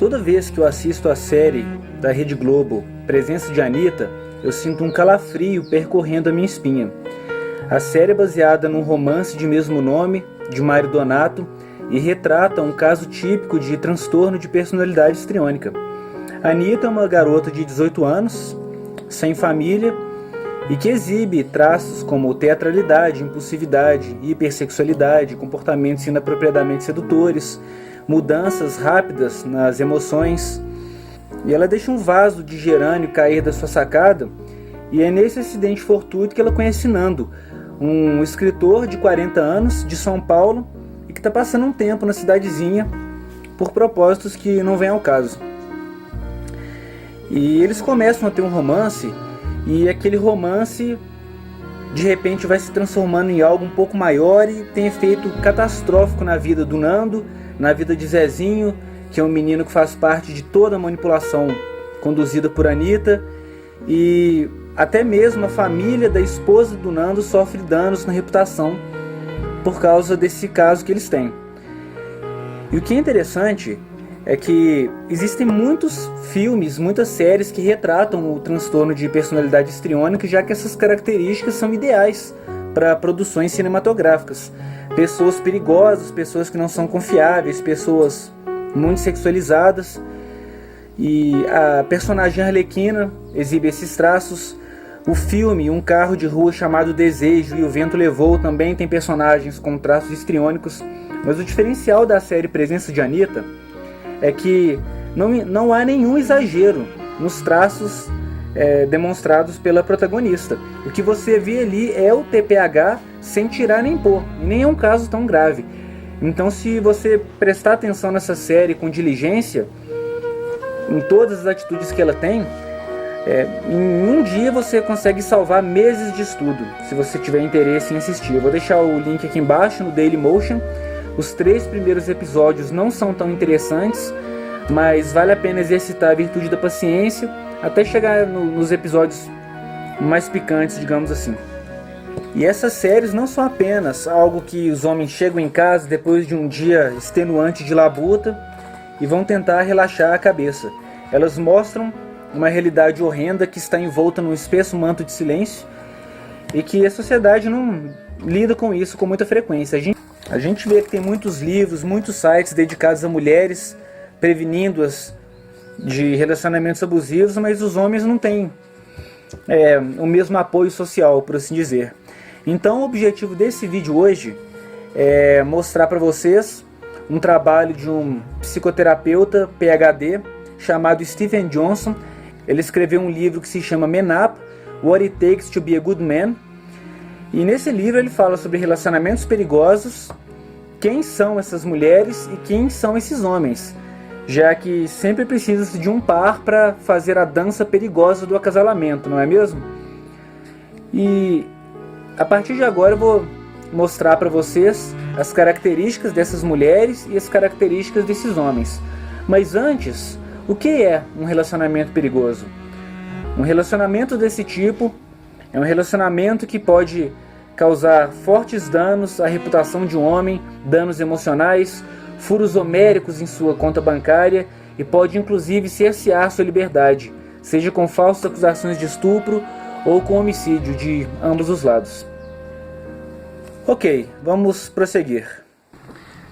Toda vez que eu assisto a série da Rede Globo, Presença de Anitta, eu sinto um calafrio percorrendo a minha espinha. A série é baseada num romance de mesmo nome, de Mário Donato, e retrata um caso típico de transtorno de personalidade histriônica. Anitta é uma garota de 18 anos, sem família, e que exibe traços como teatralidade, impulsividade, hipersexualidade, comportamentos inapropriadamente sedutores, mudanças rápidas nas emoções. E ela deixa um vaso de gerânio cair da sua sacada, e é nesse acidente fortuito que ela conhece Nando, um escritor de 40 anos, de São Paulo, e que está passando um tempo na cidadezinha por propósitos que não vêm ao caso. E eles começam a ter um romance, e aquele romance de repente vai se transformando em algo um pouco maior e tem efeito catastrófico na vida do Nando, na vida de Zezinho, que é um menino que faz parte de toda a manipulação conduzida por Anitta, e até mesmo a família da esposa do Nando sofre danos na reputação por causa desse caso que eles têm. E o que é interessante é que existem muitos filmes, muitas séries que retratam o transtorno de personalidade histriônica, já que essas características são ideais para produções cinematográficas. Pessoas perigosas, pessoas que não são confiáveis, pessoas muito sexualizadas. E a personagem Arlequina exibe esses traços. O filme Um Carro de Rua chamado Desejo e O Vento Levou também tem personagens com traços histriônicos. Mas o diferencial da série Presença de Anitta é que não há nenhum exagero nos traços demonstrados pela protagonista. O que você vê ali é o TPH sem tirar nem pôr, e nem é um caso tão grave. Então, se você prestar atenção nessa série com diligência, em todas as atitudes que ela tem, em um dia você consegue salvar meses de estudo, se você tiver interesse em assistir. Eu vou deixar o link aqui embaixo no Dailymotion. Os 3 primeiros episódios não são tão interessantes, mas vale a pena exercitar a virtude da paciência até chegar nos episódios mais picantes, digamos assim. E essas séries não são apenas algo que os homens chegam em casa depois de um dia extenuante de labuta e vão tentar relaxar a cabeça. Elas mostram uma realidade horrenda que está envolta num espesso manto de silêncio e que a sociedade não lida com isso com muita frequência. A gente vê que tem muitos livros, muitos sites dedicados a mulheres, prevenindo-as de relacionamentos abusivos, mas os homens não têm o mesmo apoio social, por assim dizer. Então o objetivo desse vídeo hoje é mostrar para vocês um trabalho de um psicoterapeuta PhD chamado Steven Johnson. Ele escreveu um livro que se chama Man Up, What It Takes to Be a Good Man. E nesse livro ele fala sobre relacionamentos perigosos, quem são essas mulheres e quem são esses homens, já que sempre precisa de um par para fazer a dança perigosa do acasalamento, não é mesmo? E a partir de agora eu vou mostrar para vocês as características dessas mulheres e as características desses homens. Mas antes, o que é um relacionamento perigoso? Um relacionamento desse tipo é um relacionamento que pode causar fortes danos à reputação de um homem, danos emocionais, furos homéricos em sua conta bancária e pode inclusive cercear sua liberdade, seja com falsas acusações de estupro ou com homicídio de ambos os lados. Ok, vamos prosseguir.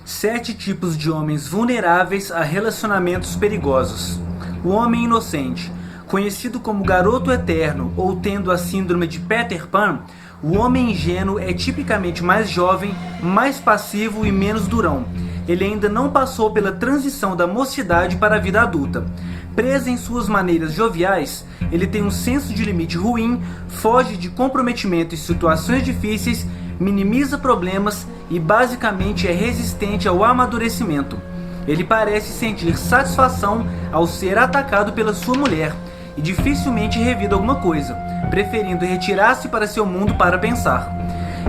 7 tipos de homens vulneráveis a relacionamentos perigosos. O homem inocente, conhecido como garoto eterno ou tendo a síndrome de Peter Pan, o homem ingênuo é tipicamente mais jovem, mais passivo e menos durão. Ele ainda não passou pela transição da mocidade para a vida adulta. Preso em suas maneiras joviais, ele tem um senso de limite ruim, foge de comprometimento em situações difíceis, minimiza problemas e basicamente é resistente ao amadurecimento. Ele parece sentir satisfação ao ser atacado pela sua mulher e dificilmente revida alguma coisa, preferindo retirar-se para seu mundo para pensar.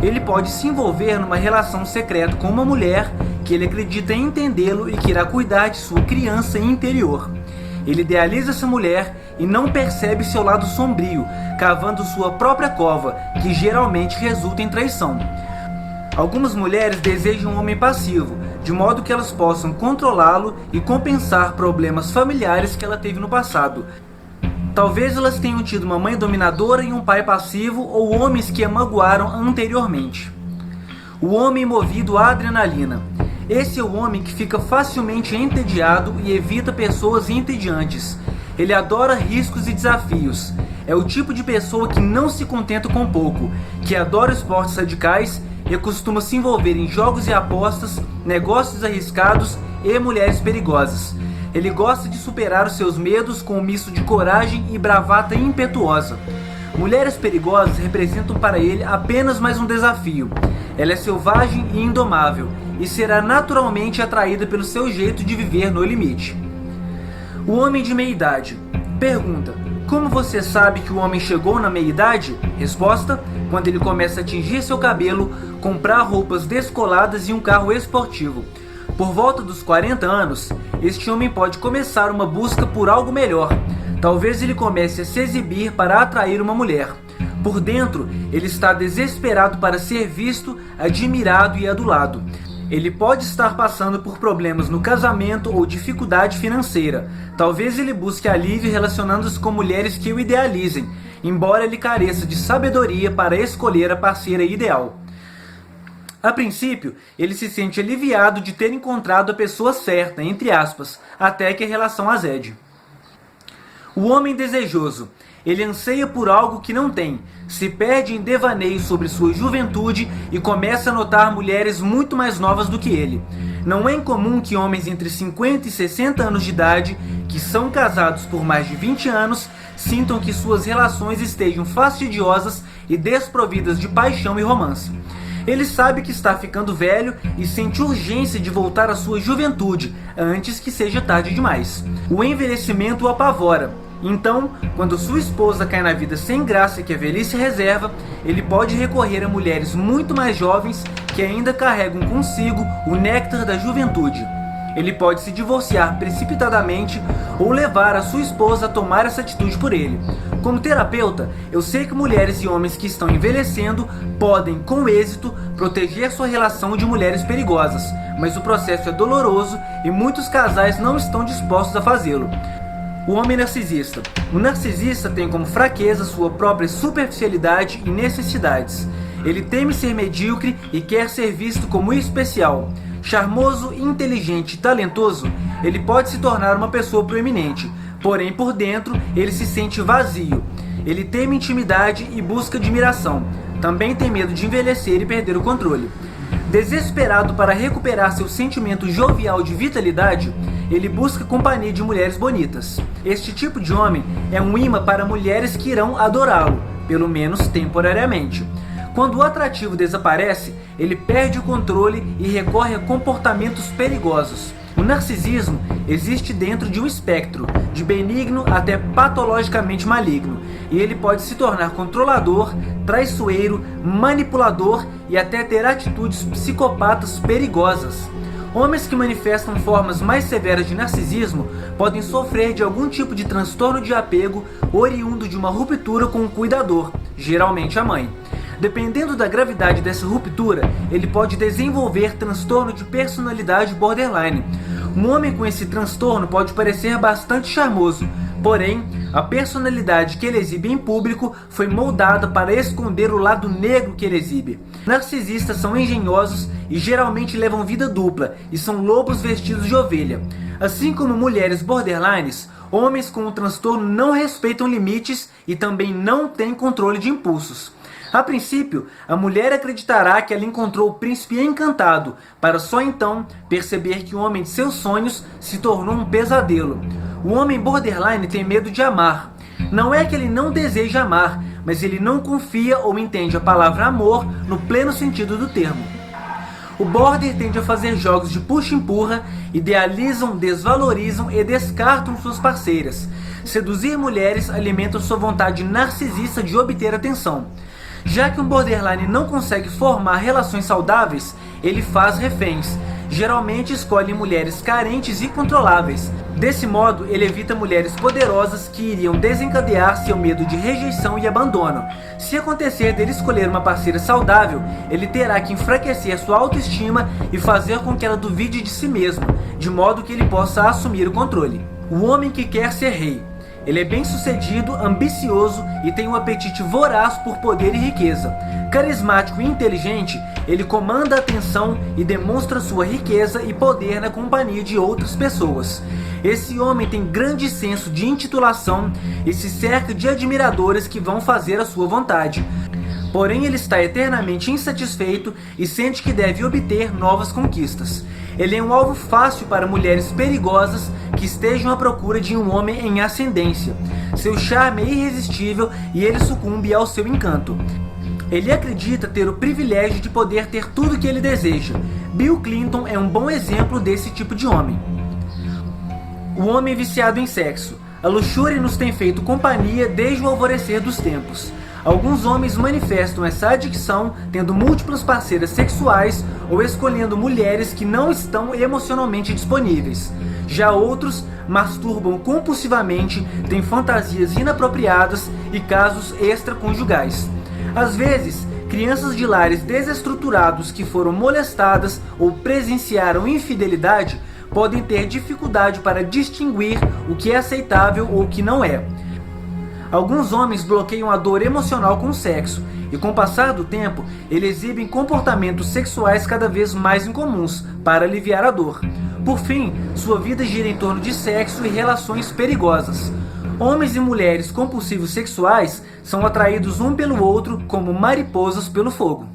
Ele pode se envolver numa relação secreta com uma mulher que ele acredita entendê-lo e que irá cuidar de sua criança interior. Ele idealiza essa mulher e não percebe seu lado sombrio, cavando sua própria cova, que geralmente resulta em traição. Algumas mulheres desejam um homem passivo, de modo que elas possam controlá-lo e compensar problemas familiares que ela teve no passado. Talvez elas tenham tido uma mãe dominadora e um pai passivo, ou homens que a magoaram anteriormente. O homem movido à adrenalina. Esse é o homem que fica facilmente entediado e evita pessoas entediantes. Ele adora riscos e desafios. É o tipo de pessoa que não se contenta com pouco, que adora esportes radicais e costuma se envolver em jogos e apostas, negócios arriscados e mulheres perigosas. Ele gosta de superar os seus medos com um misto de coragem e bravata impetuosa. Mulheres perigosas representam para ele apenas mais um desafio. Ela é selvagem e indomável, e será naturalmente atraída pelo seu jeito de viver no limite. O homem de meia-idade. Pergunta: como você sabe que o homem chegou na meia-idade? Resposta: quando ele começa a tingir seu cabelo, comprar roupas descoladas e um carro esportivo. Por volta dos 40 anos, este homem pode começar uma busca por algo melhor. Talvez ele comece a se exibir para atrair uma mulher. Por dentro, ele está desesperado para ser visto, admirado e adulado. Ele pode estar passando por problemas no casamento ou dificuldade financeira. Talvez ele busque alívio relacionando-se com mulheres que o idealizem, embora ele careça de sabedoria para escolher a parceira ideal. A princípio, ele se sente aliviado de ter encontrado a pessoa certa, entre aspas, até que a relação azede. O homem desejoso. Ele anseia por algo que não tem, se perde em devaneios sobre sua juventude e começa a notar mulheres muito mais novas do que ele. Não é incomum que homens entre 50 e 60 anos de idade, que são casados por mais de 20 anos, sintam que suas relações estejam fastidiosas e desprovidas de paixão e romance. Ele sabe que está ficando velho e sente urgência de voltar à sua juventude, antes que seja tarde demais. O envelhecimento o apavora. Então, quando sua esposa cai na vida sem graça que a velhice reserva, ele pode recorrer a mulheres muito mais jovens que ainda carregam consigo o néctar da juventude. Ele pode se divorciar precipitadamente ou levar a sua esposa a tomar essa atitude por ele. Como terapeuta, eu sei que mulheres e homens que estão envelhecendo podem, com êxito, proteger sua relação de mulheres perigosas, mas o processo é doloroso e muitos casais não estão dispostos a fazê-lo. O homem narcisista. O narcisista tem como fraqueza sua própria superficialidade e necessidades. Ele teme ser medíocre e quer ser visto como especial. Charmoso, inteligente e talentoso, ele pode se tornar uma pessoa proeminente, porém por dentro ele se sente vazio. Ele teme intimidade e busca admiração. Também tem medo de envelhecer e perder o controle. Desesperado para recuperar seu sentimento jovial de vitalidade, ele busca companhia de mulheres bonitas. Este tipo de homem é um imã para mulheres que irão adorá-lo, pelo menos temporariamente. Quando o atrativo desaparece, ele perde o controle e recorre a comportamentos perigosos. O narcisismo existe dentro de um espectro, de benigno até patologicamente maligno, e ele pode se tornar controlador, traiçoeiro, manipulador e até ter atitudes psicopatas perigosas. Homens que manifestam formas mais severas de narcisismo podem sofrer de algum tipo de transtorno de apego oriundo de uma ruptura com um cuidador, geralmente a mãe. Dependendo da gravidade dessa ruptura, ele pode desenvolver transtorno de personalidade borderline. Um homem com esse transtorno pode parecer bastante charmoso, porém, a personalidade que ele exibe em público foi moldada para esconder o lado negro que ele exibe. Narcisistas são engenhosos e geralmente levam vida dupla e são lobos vestidos de ovelha. Assim como mulheres borderlines, homens com o transtorno não respeitam limites e também não têm controle de impulsos. A princípio, a mulher acreditará que ela encontrou o príncipe encantado, para só então perceber que o homem de seus sonhos se tornou um pesadelo. O homem borderline tem medo de amar. Não é que ele não deseja amar, mas ele não confia ou entende a palavra amor no pleno sentido do termo. O border tende a fazer jogos de puxa-empurra, idealizam, desvalorizam e descartam suas parceiras. Seduzir mulheres alimenta sua vontade narcisista de obter atenção. Já que um borderline não consegue formar relações saudáveis, ele faz reféns. Geralmente escolhe mulheres carentes e controláveis. Desse modo, ele evita mulheres poderosas que iriam desencadear seu medo de rejeição e abandono. Se acontecer dele escolher uma parceira saudável, ele terá que enfraquecer sua autoestima e fazer com que ela duvide de si mesma, de modo que ele possa assumir o controle. O homem que quer ser rei. Ele é bem-sucedido, ambicioso e tem um apetite voraz por poder e riqueza. Carismático e inteligente, ele comanda a atenção e demonstra sua riqueza e poder na companhia de outras pessoas. Esse homem tem grande senso de intitulação e se cerca de admiradores que vão fazer a sua vontade. Porém, ele está eternamente insatisfeito e sente que deve obter novas conquistas. Ele é um alvo fácil para mulheres perigosas que estejam à procura de um homem em ascendência. Seu charme é irresistível e ele sucumbe ao seu encanto. Ele acredita ter o privilégio de poder ter tudo o que ele deseja. Bill Clinton é um bom exemplo desse tipo de homem. O homem viciado em sexo. A luxúria nos tem feito companhia desde o alvorecer dos tempos. Alguns homens manifestam essa adicção tendo múltiplas parceiras sexuais ou escolhendo mulheres que não estão emocionalmente disponíveis. Já outros masturbam compulsivamente, têm fantasias inapropriadas e casos extraconjugais. Às vezes, crianças de lares desestruturados que foram molestadas ou presenciaram infidelidade podem ter dificuldade para distinguir o que é aceitável ou o que não é. Alguns homens bloqueiam a dor emocional com o sexo e, com o passar do tempo, eles exibem comportamentos sexuais cada vez mais incomuns para aliviar a dor. Por fim, sua vida gira em torno de sexo e relações perigosas. Homens e mulheres compulsivos sexuais são atraídos um pelo outro como mariposas pelo fogo.